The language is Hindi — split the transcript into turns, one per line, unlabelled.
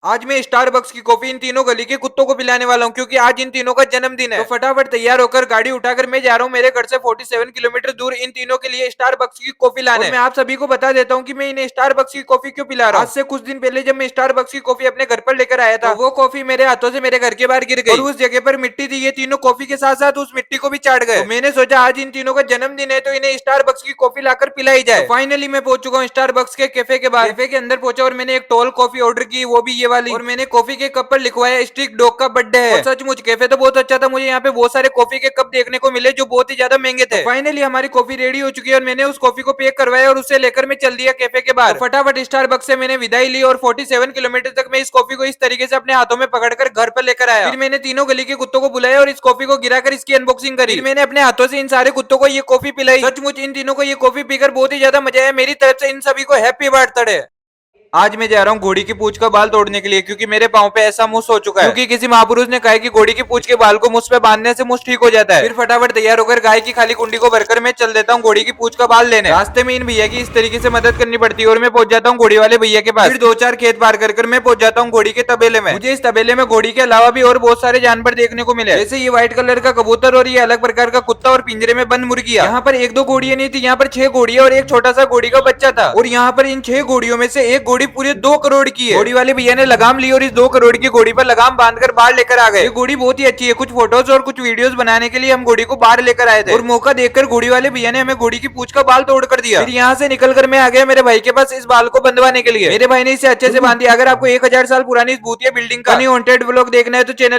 आज मैं स्टारबक्स की कॉफी इन तीनों गली के कुत्तों को पिलाने वाला हूँ, क्योंकि आज इन तीनों का जन्मदिन है। तो फटाफट तैयार होकर गाड़ी उठाकर मैं जा रहा हूँ मेरे घर से 47 किलोमीटर दूर इन तीनों के लिए स्टारबक्स की कॉफी लाने। और मैं आप सभी को बता देता हूँ कि मैं इन्हें स्टारबक्स की कॉफी क्यों पिला रहा हूँ। आज से कुछ दिन पहले जब मैं स्टारबक्स की कॉफी अपने घर पर लेकर आया था, तो वो कॉफी मेरे हाथों से मेरे घर के बाहर गिर गई और उस जगह पर मिट्टी थी। ये तीनों कॉफी के साथ साथ उस मिट्टी को भी चाट गए। तो मैंने सोचा आज इन तीनों का जन्मदिन है, तो इन्हें स्टारबक्स की कॉफी लाकर पिलाई जाए। फाइनली मैं पहुंच चुका हूँ स्टारबक्स के कैफे के बाहर। कैफे के अंदर पहुंचा और मैंने एक टॉल कॉफी ऑर्डर की, वो भी ये वाली। और मैंने कॉफी के कप पर लिखवाया स्ट्रिक डॉग का बर्थडे है। और सचमुच कैफे तो बहुत अच्छा था। मुझे यहाँ पे बहुत सारे कॉफी के कप देखने को मिले जो बहुत ही ज्यादा महंगे थे। फाइनली हमारी कॉफी रेडी हो चुकी है और मैंने उस कॉफी को पैक करवाया और उसे लेकर मैं चल दिया कैफे के बाहर। तो फटाफट स्टारबक्स से मैंने विदाई ली और 47 किलोमीटर तक मैं इस कॉफी को इस तरीके से अपने हाथों में पकड़कर घर पर लेकर आया। फिर मैंने तीनों गली के कुत्तों को बुलाया और इस कॉफी को गिराकर इसकी अनबॉक्सिंग करी। फिर मैंने अपने हाथों से इन सारे कुत्तों को ये कॉफी पिलाई। सचमुच इन तीनों को ये कॉफी पीकर बहुत ही ज्यादा मजा आया। मेरी तरफ से इन सभी को हैप्पी बर्थडे। आज मैं जा रहा हूँ घोड़ी की पूंछ का बाल तोड़ने के लिए, क्योंकि मेरे पांव पे ऐसा मुस हो चुका है। क्योंकि किसी महापुरुष ने कहा है कि घोड़ी की पूंछ के बाल को मुस पे बांधने से मुस ठीक हो जाता है। फिर फटाफट तैयार होकर गाय की खाली कुंडी को भरकर मैं चल देता हूँ घोड़ी की पूंछ का बाल लेने। रास्ते में इन भैया की इस तरीके से मदद करनी पड़ती है और मैं पहुंच जाता हूँ घोड़ी वाले भैया के पास। फिर 2-4 खेत पार कर मैं पहुंच जाता हूँ घोड़ी के तबेले में। मुझे इस तबेले में घोड़ी के अलावा भी और बहुत सारे जानवर देखने को मिले, जैसे ये व्हाइट कलर का कबूतर और ये अलग प्रकार का कुत्ता और पिंजरे में बंद मुर्गियां। यहाँ पर 1-2 घोड़ियां नहीं थी, यहाँ पर 6 घोड़ियां और एक छोटा सा घोड़ी का बच्चा था। और यहाँ पर इन 6 घोड़ियों में से एक घोड़ी पूरे 2 करोड़ की है। घोड़ी वाले भैया ने लगाम ली और इस 2 करोड़ की घोड़ी पर लगाम बांधकर बाहर लेकर आ गए। ये घोड़ी बहुत ही अच्छी है। कुछ फोटोज और कुछ वीडियोस बनाने के लिए हम घोड़ी को बाहर लेकर आए थे और मौका देखकर घोड़ी वाले भैया ने हमें घोड़ी की पूंछ का बाल तोड़ कर दिया। फिर यहाँ से निकलकर मैं आ गया मेरे भाई के पास इस बाल को बंधवाने के लिए। मेरे भाई ने इसे अच्छे से बांध दिया। अगर आपको 1000 साल पुरानी इस भूतिया बिल्डिंग का हॉन्टेड व्लॉग देखना है तो चैनल